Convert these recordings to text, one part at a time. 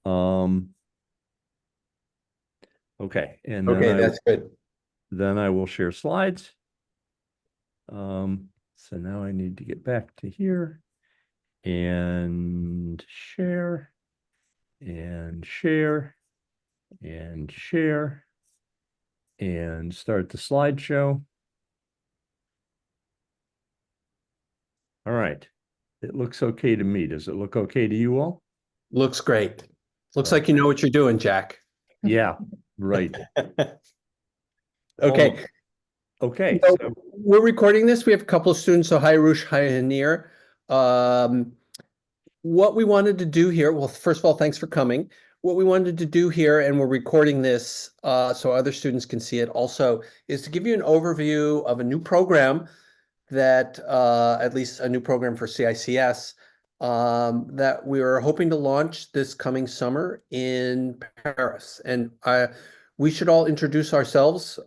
Um, okay, and Okay, that's good. then I will share slides. So now I need to get back to here and share and share and share and start the slideshow. All right. It looks okay to me. Does it look okay to you all? Looks great. Looks like you Okay. know what you're doing, Jack. Yeah, right. Okay. Okay. So So we're recording this. We have a couple of students. So hi, Rush, hi, Hanir. Um, what we wanted to do here, well, first of all, thanks for coming. What we wanted to do here, and we're recording this so other students can see it also, is to give you an overview of a new program that, at least a new program for CICS, that we are hoping to launch this coming summer in Paris. And we should all introduce ourselves.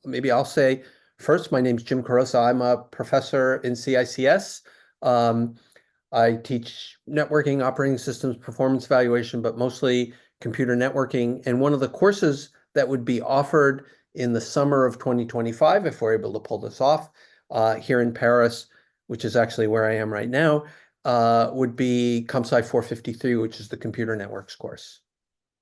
Maybe I'll say first, my name's Jim Carosa. I'm a professor in CICS. Um, I teach networking, operating systems, performance evaluation, but mostly computer networking. And one of the courses that would be offered in the summer of 2025, if we're able to pull this off, here in Paris, which is actually where I am right now, would be ComSci 453, which is the computer networks course.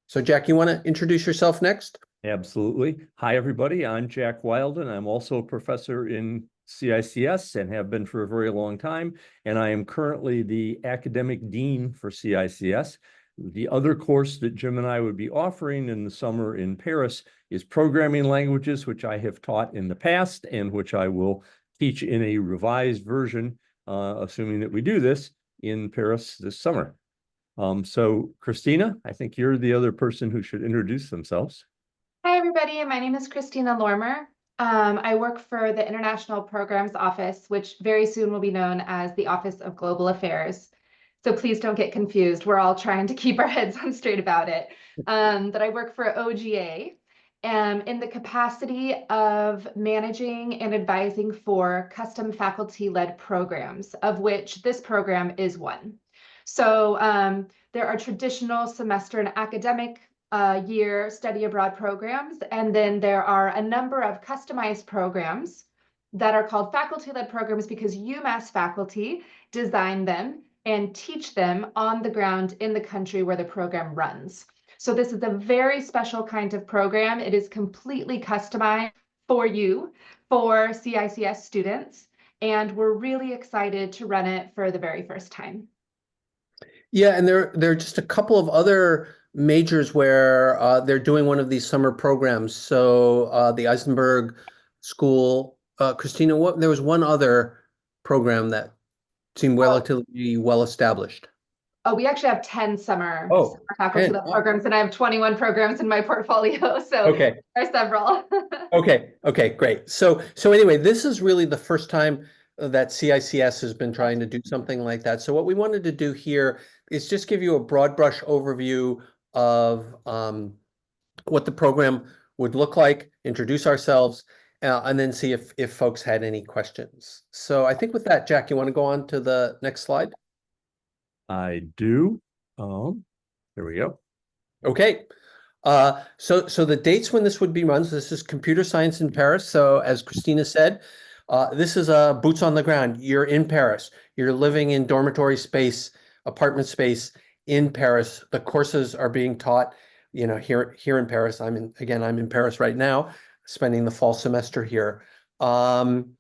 So Jack, you want to introduce yourself next? absolutely. Hi, everybody. I'm Jack Wilden. I'm also a professor in CICS and have been for a very long time. And I am currently the academic dean for CICS. The other course that Jim and I would be offering in the summer in Paris is programming languages, which I have taught in the past and which I will teach in a revised version, assuming that we do this in Paris this summer. So Christina, I think you're the other person who should introduce themselves. Hi, everybody. My name is Christina Lormer. I work for the International Programs Office, which very soon will be known as the Office of Global Affairs. So please don't get confused. We're all trying to keep our heads on straight about it. But I work for OGA in the capacity of managing and advising for custom faculty-led programs, of which this program is one. So there are traditional semester and academic year study abroad programs. And then there are a number of customized programs that are called faculty-led programs because UMass faculty design them and teach them on the ground in the country where the program runs. So this is a very special kind of program. It is completely customized for you, for CICS students, and we're really excited to run it for the very first time. Yeah, and there are just a couple of other majors where they're doing one of these summer programs. So the Eisenberg School, Christina, there was one other program that seemed relatively well established. Oh, we actually have 10 summer Oh, faculty 10. led Oh, programs, and I have 21 programs in my portfolio. So okay. there are several. Okay, great. So anyway, this is really the first time that CICS has been trying to do something like that. So what we wanted to do here is just give you a broad brush overview of what the program would look like, introduce ourselves, and then see if folks had any questions. So I think with that, Jack, you want to go on to the next slide? I do. There we go. Okay. So the dates when this would be run, so this is Computer Science in Paris. So as Christina said, this is boots on the ground. You're in Paris. You're living in dormitory space, apartment space in Paris. The courses are being taught, here in Paris. I'm in Paris right now, spending the fall semester here. And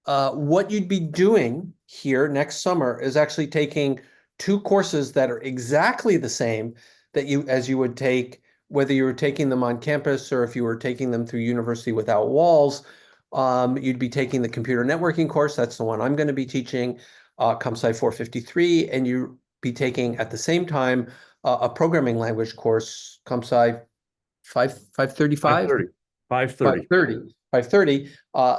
what you'd be doing here next summer is actually taking two courses that are exactly the same as you would take, whether you were taking them on campus or if you were taking them through University Without Walls. You'd be taking the computer networking course. That's the one I'm going to be teaching, ComSci 453, and you'd be taking at the same time a programming language course, ComSci 535, 5:30. 5:30. 530,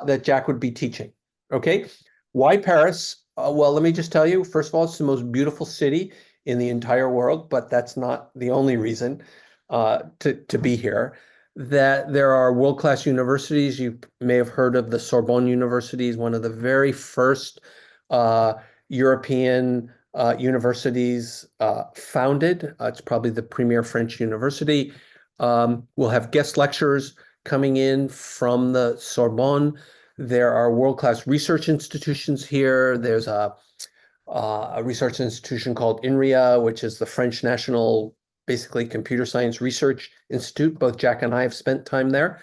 that Jack would be teaching. Okay. Why Paris? Well, let me just tell you, first of all, it's the most beautiful city in the entire world, but that's not the only reason to be here. That there are world-class universities. You may have heard of the Sorbonne University, is one of the very first European universities founded. It's probably the premier French university. We'll have guest lecturers coming in from the Sorbonne. There are world-class research institutions here. There's a research institution called INRIA, which is the French National, basically, Computer Science Research Institute. Both Jack and I have spent time there.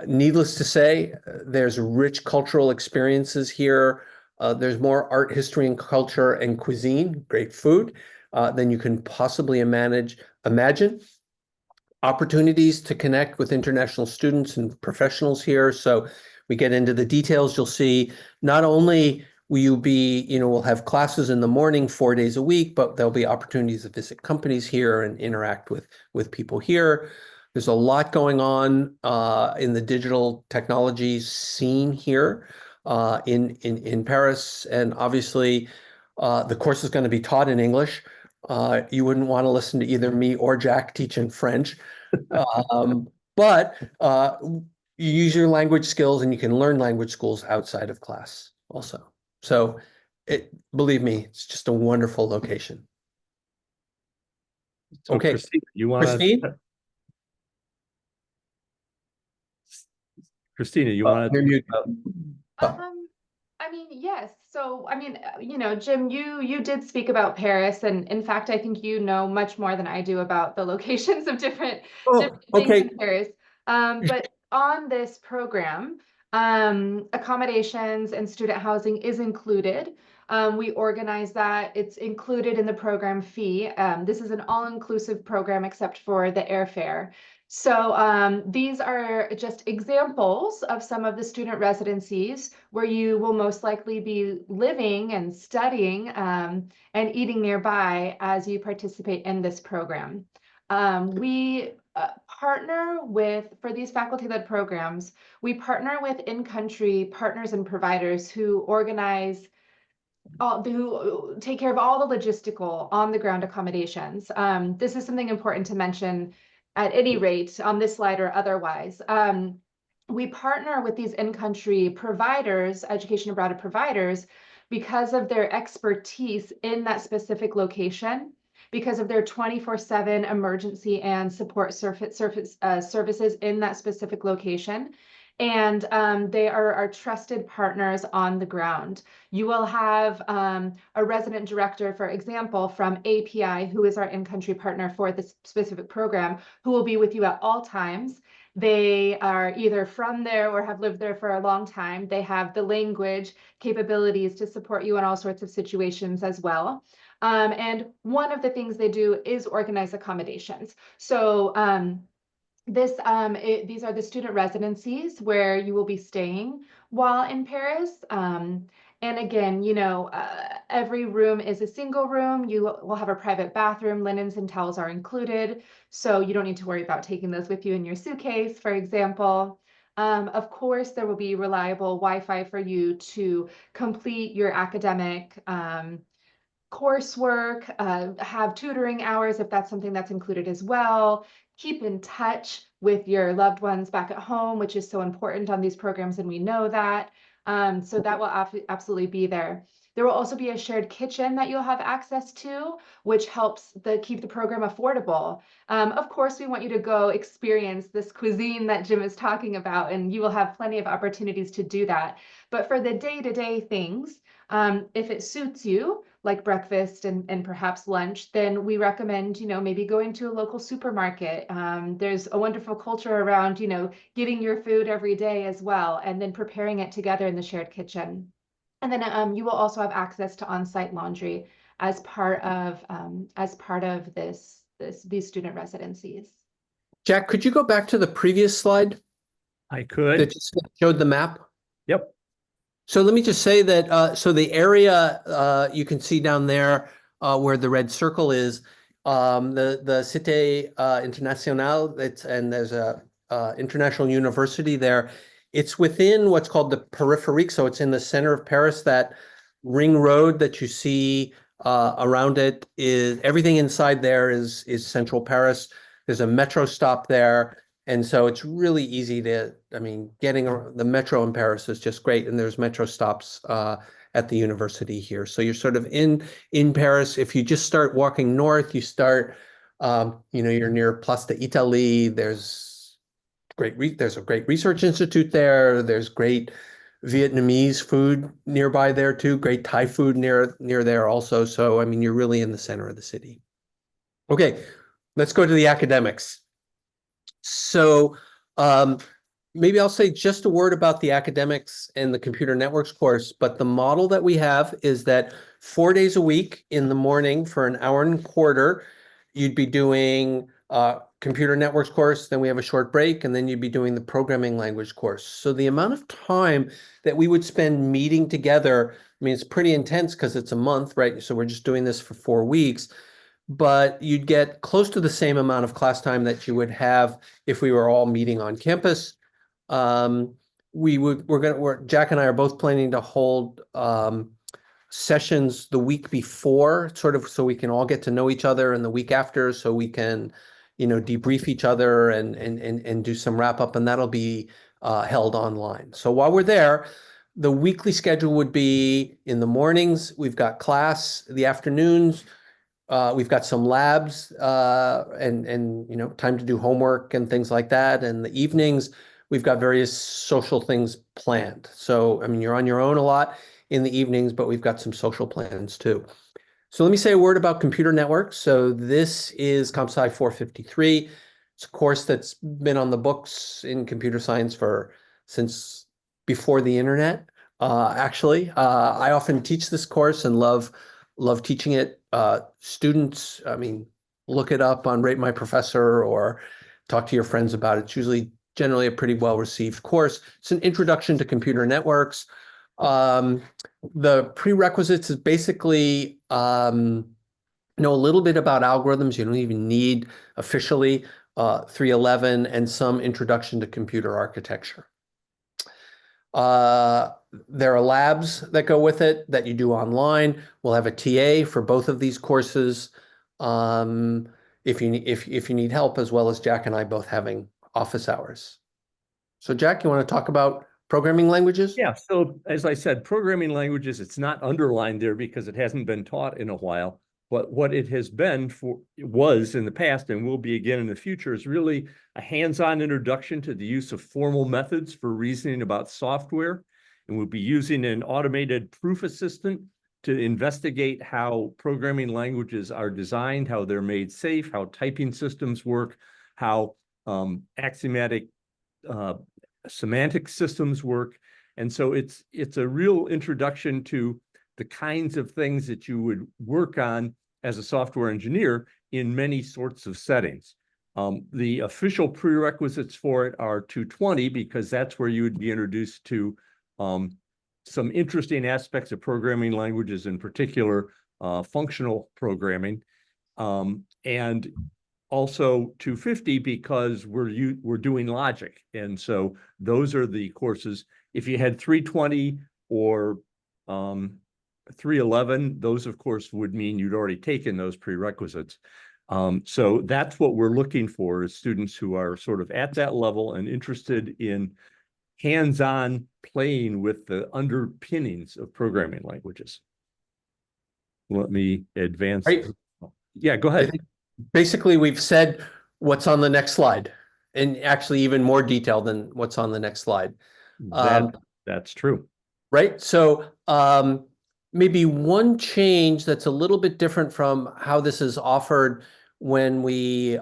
Needless to say, there's rich cultural experiences here. There's more art, history, and culture and cuisine, great food, than you can possibly imagine. Opportunities to connect with international students and professionals here. So we get into the details. You'll see not only will you be, we'll have classes in the morning 4 days a week, but there'll be opportunities to visit companies here and interact with people here. There's a lot going on in the digital technology scene here in Paris. And obviously, the course is going to be taught in English. You wouldn't want to listen to either me or Jack teaching French. But you use your language skills and you can learn language skills outside of class also. So believe me, it's just a wonderful location. So Okay. Christine, you want Christine? Christina, you want You're to? muted. I mean, yes. So, I mean, Jim, you did speak about Paris, and in fact, I think you know much more than I do about the locations of different things Okay. in Paris. But on this program, accommodations and student housing is included. We organize that. It's included in the program fee. This is an all-inclusive program except for the airfare. So these are just examples of some of the student residencies where you will most likely be living and studying and eating nearby as you participate in this program. We partner with, for these faculty-led programs, we partner with in-country partners and providers who who take care of all the logistical on-the-ground accommodations. This is something important to mention at any rate on this slide or otherwise. We partner with these in-country providers, education abroad providers, because of their expertise in that specific location, because of their 24/7 emergency and support services in that specific location. And they are our trusted partners on the ground. You will have a resident director, for example, from API, who is our in-country partner for this specific program, who will be with you at all times. They are either from there or have lived there for a long time. They have the language capabilities to support you in all sorts of situations as well. And one of the things they do is organize accommodations. So these are the student residencies where you will be staying while in Paris. And again, every room is a single room. You will have a private bathroom. Linens and towels are included, so you don't need to worry about taking those with you in your suitcase, for example. Of course, there will be reliable Wi-Fi for you to complete your academic coursework, have tutoring hours if that's something that's included as well. Keep in touch with your loved ones back at home, which is so important on these programs, and we know that. So that will absolutely be there. There will also be a shared kitchen that you'll have access to, which helps keep the program affordable. Of course, we want you to go experience this cuisine that Jim is talking about, and you will have plenty of opportunities to do that. But for the day-to-day things, if it suits you, like breakfast and perhaps lunch, then we recommend, maybe going to a local supermarket. There's a wonderful culture around, getting your food every day as well, and then preparing it together in the shared kitchen. And then you will also have access to on-site laundry as part of these student residencies. Jack, could you go back to the previous slide I could. that just showed the map? Yep. So let me just say that, so the area you can see down there where the red circle is, the Cité Internationale, and there's a international university there. It's within what's called the périphérique, so it's in the center of Paris. That ring road that you see around it is, everything inside there is central Paris. There's a metro stop there. And so it's really easy getting the metro in Paris is just great. And there's metro stops at the university here. So you're sort of in Paris. If you just start walking north, you start, you're near Place d'Italie. There's a great research institute there. There's great Vietnamese food nearby there too. Great Thai food near there also. So I mean, you're really in the center of the city. Okay, let's go to the academics. So maybe I'll say just a word about the academics and the computer networks course, but the model that we have is that 4 days a week in the morning for an hour and a quarter, you'd be doing computer networks course, then we have a short break, and then you'd be doing the programming language course. So the amount of time that we would spend meeting together, I mean, it's pretty intense because it's a month, right? So we're just doing this for 4 weeks, but you'd get close to the same amount of class time that you would have if we were all meeting on campus. Jack and I are both planning to hold sessions the week before, sort of so we can all get to know each other, and the week after so we can, debrief each other and do some wrap up, and that'll be held online. So while we're there, the weekly schedule would be in the mornings, we've got class, the afternoons, we've got some labs and time to do homework and things like that. And the evenings, we've got various social things planned. So, I mean, you're on your own a lot in the evenings, but we've got some social plans too. So let me say a word about computer networks. So this is ComSci 453. It's a course that's been on the books in computer science since before the internet. Actually, I often teach this course and love teaching it. Students, I mean, look it up on Rate My Professor or talk to your friends about it. It's generally a pretty well-received course. It's an introduction to computer networks. The prerequisites is basically know a little bit about algorithms. You don't even need officially 311 and some introduction to computer architecture. There are labs that go with it that you do online. We'll have a TA for both of these courses if you need help, as well as Jack and I both having office hours. So Jack, you want to talk about programming languages? Yeah, so as I said, programming languages, it's not underlined there because it hasn't been taught in a while. But what it has been was in the past and will be again in the future is really a hands-on introduction to the use of formal methods for reasoning about software. And we'll be using an automated proof assistant to investigate how programming languages are designed, how they're made safe, how typing systems work, how axiomatic semantic systems work. And so it's a real introduction to the kinds of things that you would work on as a software engineer in many sorts of settings. The official prerequisites for it are 220 because that's where you would be introduced to some interesting aspects of programming languages, in particular functional programming, and also 250 because we're doing logic. And so those are the courses. If you had 320 or 311, those of course would mean you'd already taken those prerequisites. So that's what we're looking for is students who are sort of at that level and interested in hands-on playing with the underpinnings of programming languages. Let me advance. Right. Yeah, go ahead. Basically, we've said what's on the next slide, and actually even more detail than what's on the next slide. That's true. Right. So maybe one change that's a little bit different from how this is offered when we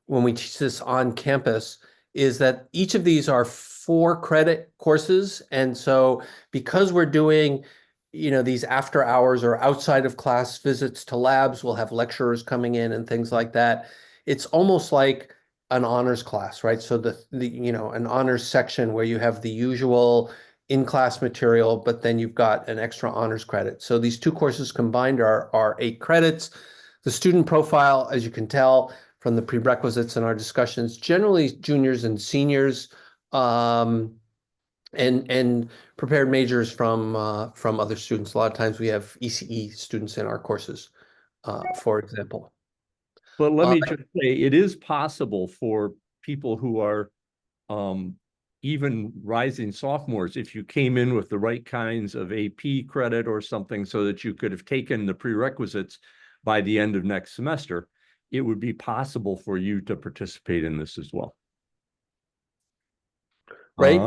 teach this on campus is that each of these are 4-credit courses. And so because we're doing these after hours or outside of class visits to labs, we'll have lecturers coming in and things like that. It's almost like an honors class, right? So an honors section where you have the usual in-class material, but then you've got an extra honors credit. So these 2 courses combined are 8 credits. The student profile, as you can tell from the prerequisites in our discussions, generally juniors and seniors, and prepared majors from other students. A lot of times we have ECE students in our courses, for example. But let me just say, it is possible for people who are even rising sophomores, if you came in with the right kinds of AP credit or something so that you could have taken the prerequisites by the end of next semester, it would be possible for you to participate in this as well. Right.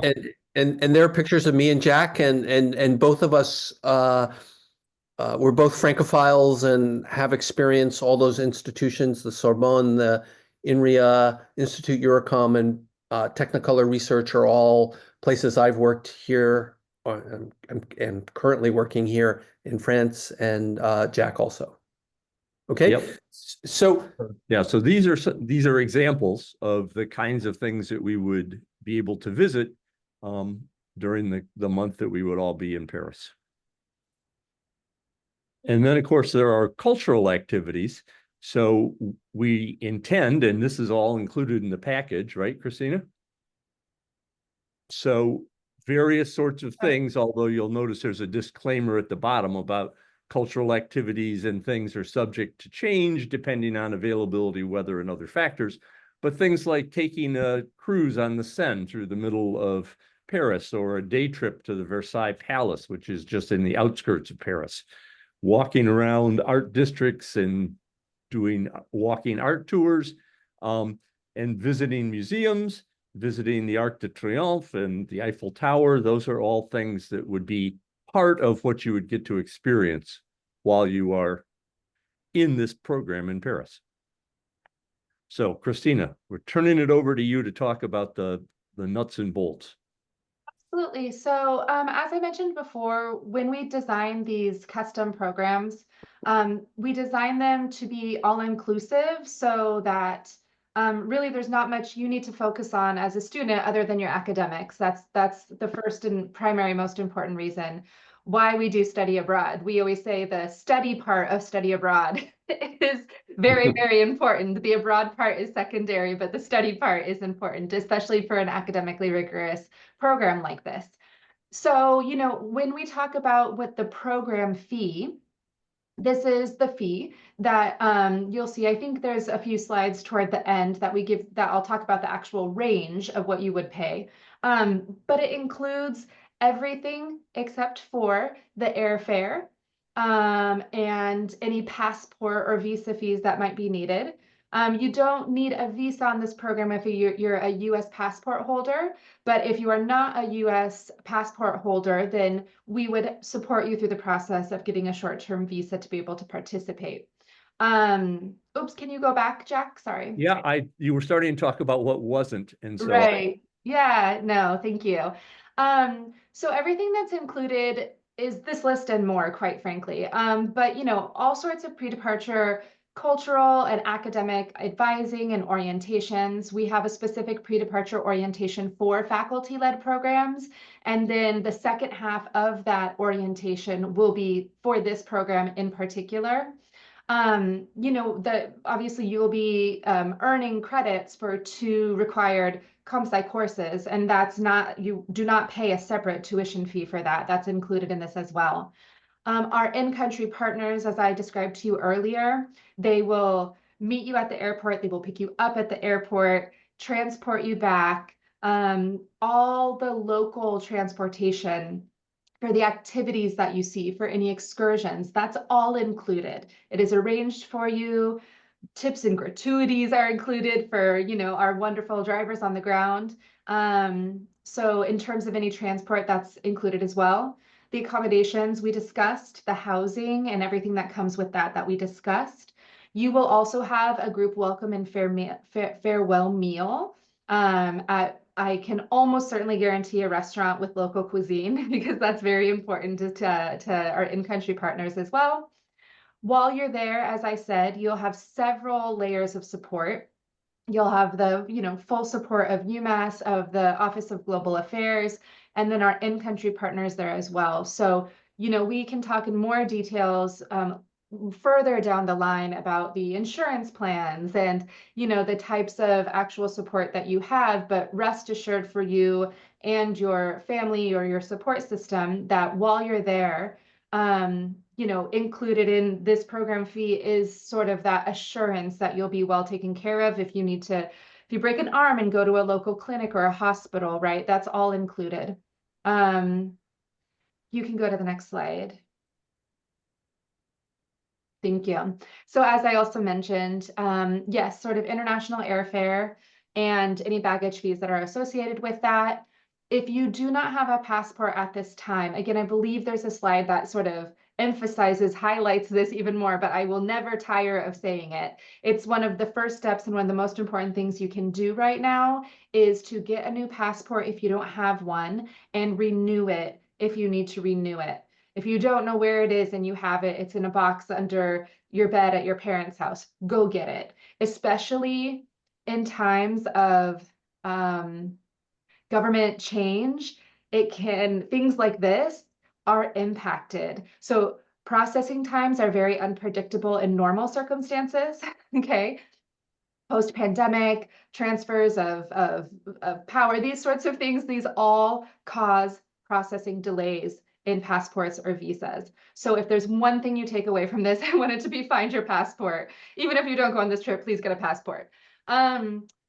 And there are pictures of me and Jack, and both of us we're both Francophiles and have experienced all those institutions, the Sorbonne, the INRIA, Institut Eurocom, and Technicolor Research are all places I've worked here. I'm currently working here in France, and Jack also. Okay. Yep. So yeah, so these are examples of the kinds of things that we would be able to visit during the month that we would all be in Paris. And then, of course, there are cultural activities. So we intend, and this is all included in the package, right, Christina? So various sorts of things, although you'll notice there's a disclaimer at the bottom about cultural activities and things are subject to change depending on availability, weather, and other factors. But things like taking a cruise on the Seine through the middle of Paris, or a day trip to the Versailles Palace, which is just in the outskirts of Paris, walking around art districts and doing walking art tours, and visiting museums, visiting the Arc de Triomphe and the Eiffel Tower. Those are all things that would be part of what you would get to experience while you are in this program in Paris. So, Christina, we're turning it over to you to talk about the nuts and bolts. Absolutely. So as I mentioned before, when we design these custom programs, we design them to be all-inclusive so that really there's not much you need to focus on as a student other than your academics. That's the first and primary most important reason why we do study abroad. We always say the study part of study abroad is very, very important. The abroad part is secondary, but the study part is important, especially for an academically rigorous program like this. So, when we talk about what the program fee, this is the fee that you'll see. I think there's a few slides toward the end that I'll talk about the actual range of what you would pay. But it includes everything except for the airfare and any passport or visa fees that might be needed. You don't need a visa on this program if you're a US passport holder, but if you are not a US passport holder, then we would support you through the process of getting a short-term visa to be able to participate. Oops, can you go back, Jack? Sorry. Yeah, you were starting to talk about what wasn't, and so Right. Yeah, no, thank you. So everything that's included is this list and more, quite frankly. But all sorts of pre-departure cultural and academic advising and orientations. We have a specific pre-departure orientation for faculty-led programs. And then the second half of that orientation will be for this program in particular. Obviously you'll be earning credits for 2 required ComSci courses, and you do not pay a separate tuition fee for that. That's included in this as well. Our in-country partners, as I described to you earlier, they will meet you at the airport, they will pick you up at the airport, transport you back, all the local transportation for the activities that you see, for any excursions, that's all included. It is arranged for you. Tips and gratuities are included for, our wonderful drivers on the ground. So in terms of any transport, that's included as well. The accommodations we discussed, the housing and everything that comes with that we discussed. You will also have a group welcome and farewell meal I can almost certainly guarantee a restaurant with local cuisine because that's very important to our in-country partners as well. While you're there, as I said, you'll have several layers of support. You'll have the full support of UMass, of the Office of Global Affairs, and then our in-country partners there as well. So, we can talk in more details further down the line about the insurance plans and the types of actual support that you have, but rest assured for you and your family or your support system that while you're there, included in this program fee is sort of that assurance that you'll be well taken care of if you need to If you break an arm and go to a local clinic or a hospital, right, that's all included. You can go to the next slide. Thank you. So as I also mentioned, yes, sort of international airfare and any baggage fees that are associated with that. If you do not have a passport at this time, again, I believe there's a slide that sort of emphasizes, highlights this even more, but I will never tire of saying it. It's one of the first steps and one of the most important things you can do right now is to get a new passport if you don't have one and renew it if you need to renew it. If you don't know where it is and you have it, it's in a box under your bed at your parents' house. Go get it, especially in times of government change. Things like this are impacted. So processing times are very unpredictable in normal circumstances, okay? Post-pandemic, transfers of power, these sorts of things, these all cause processing delays in passports or visas. So if there's one thing you take away from this, I want it to be find your passport. Even if you don't go on this trip, please get a passport.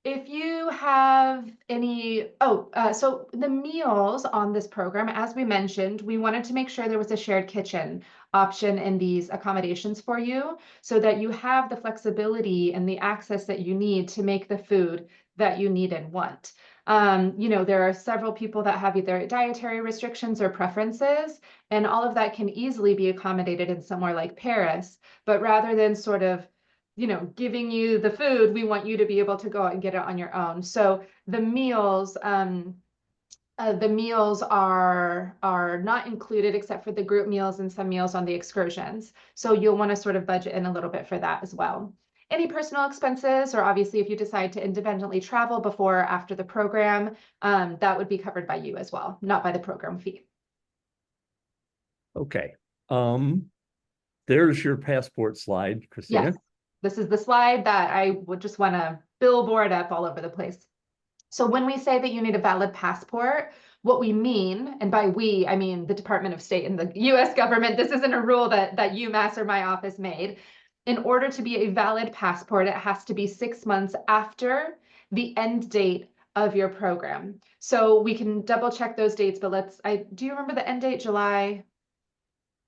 If you have any, so the meals on this program, as we mentioned, we wanted to make sure there was a shared kitchen option in these accommodations for you so that you have the flexibility and the access that you need to make the food that you need and want. There are several people that have either dietary restrictions or preferences, and all of that can easily be accommodated in somewhere like Paris. But rather than sort of, giving you the food, we want you to be able to go out and get it on your own. So the meals are not included except for the group meals and some meals on the excursions. So you'll want to sort of budget in a little bit for that as well. Any personal expenses, or obviously if you decide to independently travel before or after the program, that would be covered by you as well, not by the program fee. Okay. There's your passport slide, Christina. Yes, this is the slide that I would just want to billboard up all over the place. So when we say that you need a valid passport, what we mean, and by we, I mean the Department of State and the US government, this isn't a rule that UMass or my office made. In order to be a valid passport, it has to be 6 months after the end date of your program. So we can double check those dates, but do you remember the end date, July?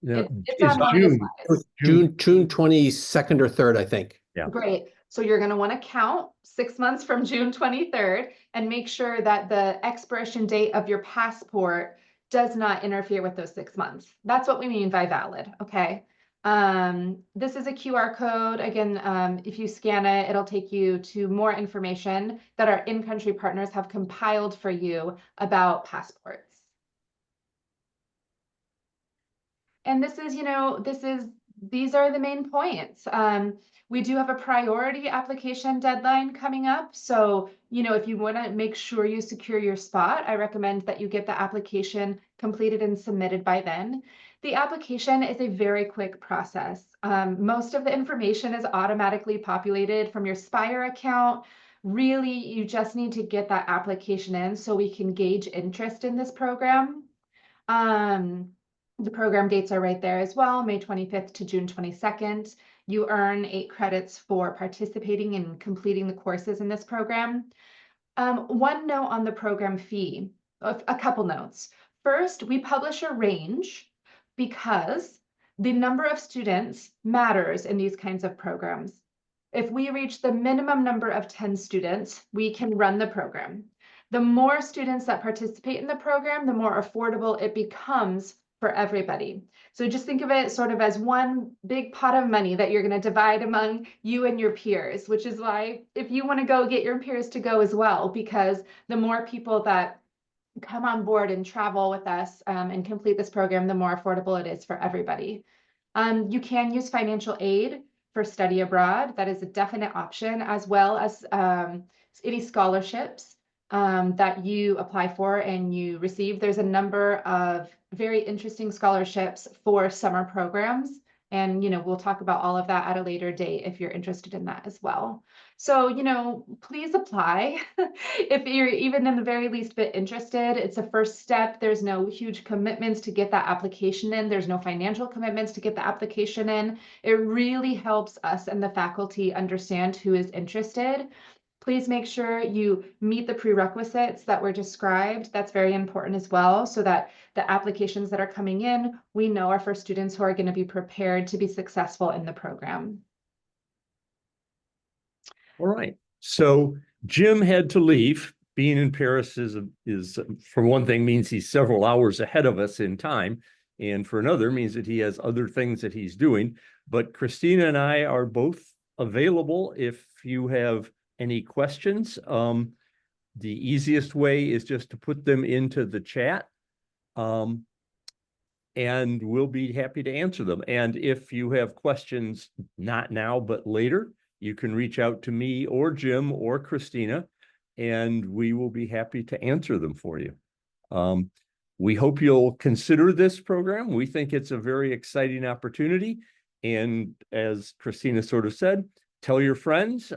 Yeah. It's on one of the slides. June 22nd or 3rd, I think. Yeah. Great. So you're going to want to count 6 months from June 23rd and make sure that the expiration date of your passport does not interfere with those 6 months. That's what we mean by valid. Okay. This is a QR code. Again, if you scan it, it'll take you to more information that our in-country partners have compiled for you about passports. And these are the main points. We do have a priority application deadline coming up. So, if you want to make sure you secure your spot, I recommend that you get the application completed and submitted by then. The application is a very quick process. Most of the information is automatically populated from your Spire account. Really, you just need to get that application in so we can gauge interest in this program. The program dates are right there as well, May 25th to June 22nd. You earn 8 credits for participating and completing the courses in this program. One note on the program fee, a couple notes. First, we publish a range because the number of students matters in these kinds of programs. If we reach the minimum number of 10 students, we can run the program. The more students that participate in the program, the more affordable it becomes for everybody. So just think of it sort of as one big pot of money that you're going to divide among you and your peers, which is why if you want to go, get your peers to go as well, because the more people that come on board and travel with us and complete this program, the more affordable it is for everybody. You can use financial aid for study abroad. That is a definite option, as well as any scholarships that you apply for and you receive. There's a number of very interesting scholarships for summer programs. And, we'll talk about all of that at a later date if you're interested in that as well. So, please apply if you're even in the very least bit interested. It's a first step. There's no huge commitments to get that application in. There's no financial commitments to get the application in. It really helps us and the faculty understand who is interested. Please make sure you meet the prerequisites that were described. That's very important as well, so that the applications that are coming in, we know are for students who are going to be prepared to be successful in the program. All right. So Jim had to leave. Being in Paris is for one thing means he's several hours ahead of us in time, and for another means that he has other things that he's doing. But Christina and I are both available if you have any questions. The easiest way is just to put them into the chat. And we'll be happy to answer them. And if you have questions, not now, but later, you can reach out to me or Jim or Christina, and we will be happy to answer them for you. We hope you'll consider this program. We think it's a very exciting opportunity. And as Christina sort of said, tell your friends.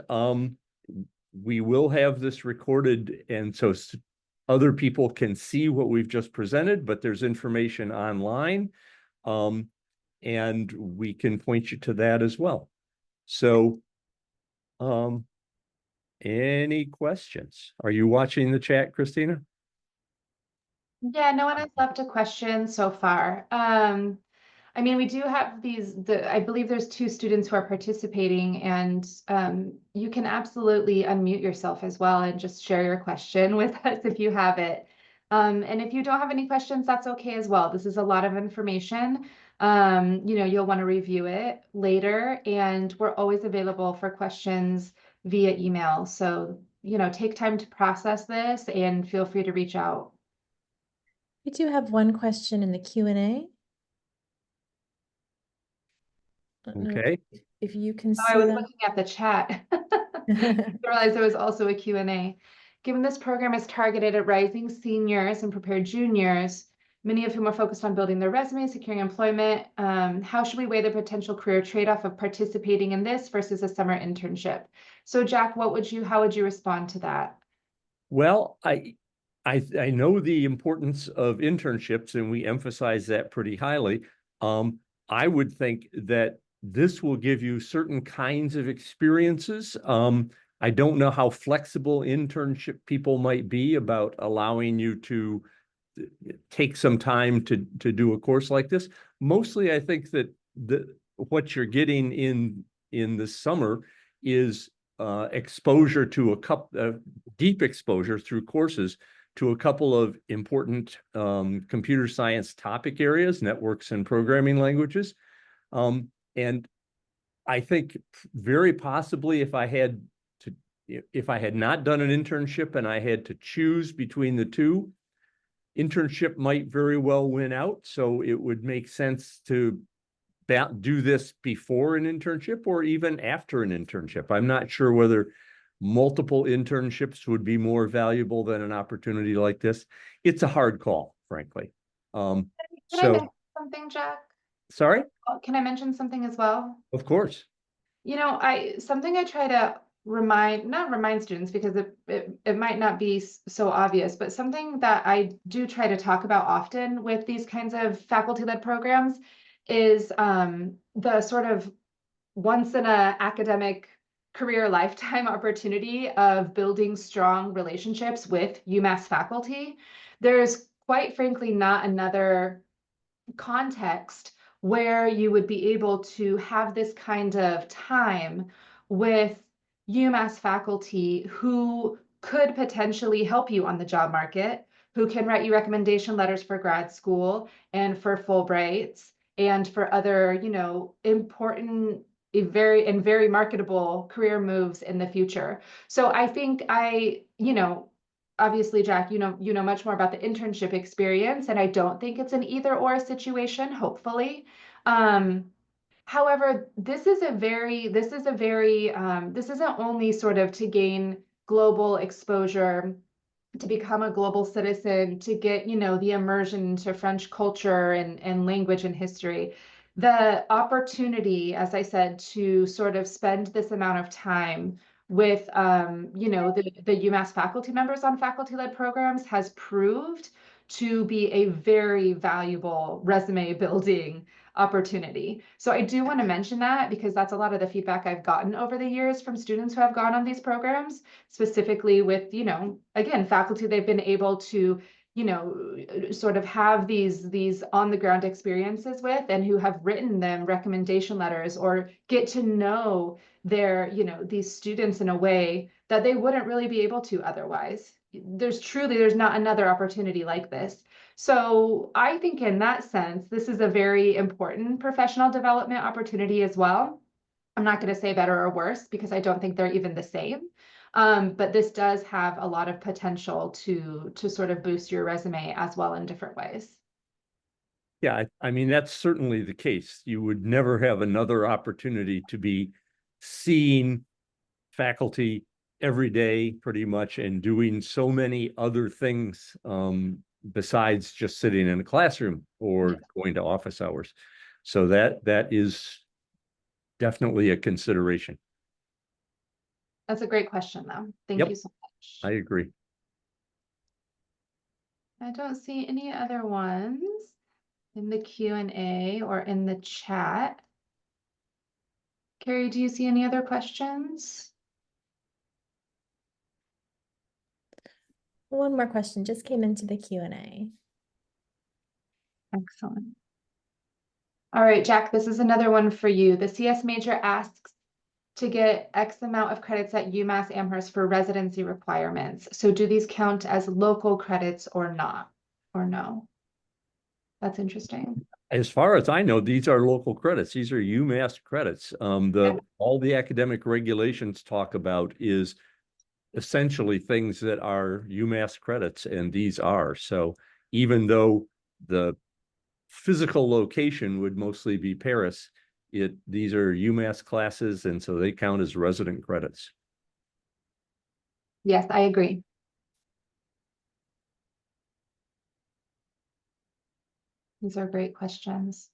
We will have this recorded, and so other people can see what we've just presented, but there's information online, and we can point you to that as well. So, any questions? Are you watching the chat, Christina? Yeah, no one has left a question so far. I mean, we do have I believe there's 2 students who are participating, and you can absolutely unmute yourself as well and just share your question with us if you have it. And if you don't have any questions, that's okay as well. This is a lot of information. You'll want to review it later, and we're always available for questions via email. So, take time to process this and feel free to reach out. We do have one question in the Q&A. Okay. If you can Oh, I see was them. looking at the chat. I realized there was also a Q&A. Given this program is targeted at rising seniors and prepared juniors, many of whom are focused on building their resume, securing employment, how should we weigh the potential career trade-off of participating in this versus a summer internship? So Jack, how would you respond to that? Well, I know the importance of internships, and we emphasize that pretty highly. I would think that this will give you certain kinds of experiences. I don't know how flexible internship people might be about allowing you to take some time to do a course like this. Mostly, I think that what you're getting in the summer is exposure to deep exposure through courses to a couple of important computer science topic areas, networks and programming languages. And I think very possibly if I had not done an internship and I had to choose between the two, internship might very well win out. So it would make sense to do this before an internship or even after an internship. I'm not sure whether multiple internships would be more valuable than an opportunity like this. It's a hard call, frankly. Can I mention something, Jack? Sorry? Can I mention something as well? Of course. Something I try to not remind students, because it might not be so obvious, but something that I do try to talk about often with these kinds of faculty-led programs is the sort of once in a academic career lifetime opportunity of building strong relationships with UMass faculty. There's quite frankly not another context where you would be able to have this kind of time with UMass faculty who could potentially help you on the job market, who can write you recommendation letters for grad school and for Fulbrights and for other, important, very marketable career moves in the future. So I think obviously, Jack, you know much more about the internship experience, and I don't think it's an either or situation, hopefully. However, this isn't only sort of to gain global exposure, to become a global citizen, to get, the immersion into French culture and language and history. The opportunity, as I said, to sort of spend this amount of time with the UMass faculty members on faculty-led programs has proved to be a very valuable resume building opportunity. So I do want to mention that because that's a lot of the feedback I've gotten over the years from students who have gone on these programs, specifically with, you know, again, faculty they've been able to, you know, sort of have these on the ground experiences with, and who have written them recommendation letters or get to know their, you know, these students in a way that they wouldn't really be able to otherwise. There's not another opportunity like this. So I think in that sense, this is a very important professional development opportunity as well. I'm not going to say better or worse because I don't think they're even the same. But this does have a lot of potential to sort of boost your resume as well in different ways. Yeah, I mean, that's certainly the case. You would never have another opportunity to be seeing faculty every day pretty much and doing so many other things besides just sitting in a classroom or going to office hours. So that is definitely a consideration. That's a great question, though. Thank Yep. you so much. I agree. I don't see any other ones in the Q&A or in the chat. Carrie, do you see any other questions? One more question just came into the Q&A. Excellent. All right, Jack, this is another one for you. The CS major asks to get X amount of credits at UMass Amherst for residency requirements. So do these count as local credits or not, or no? That's interesting. As far as I know, these are local credits. These are UMass credits. All the academic regulations talk about is essentially things that are UMass credits, and these are. So even though the physical location would mostly be Paris, these are UMass classes, and so they count as resident credits. Yes, I agree. These are great questions.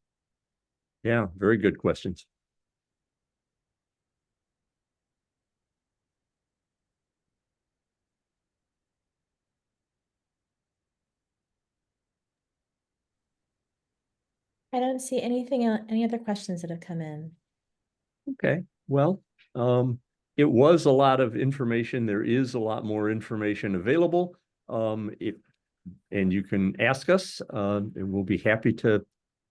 Yeah, very good questions. I don't see anything, any other questions that have come in. Okay, well, it was a lot of information. There is a lot more information available. And you can ask us, and we'll be happy to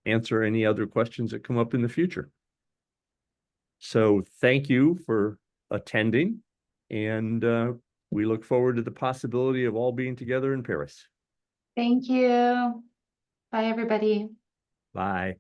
answer any other questions that come up in the future. So thank you for attending, and we look forward to the possibility of all being together in Paris. Thank you. Bye, everybody. Bye.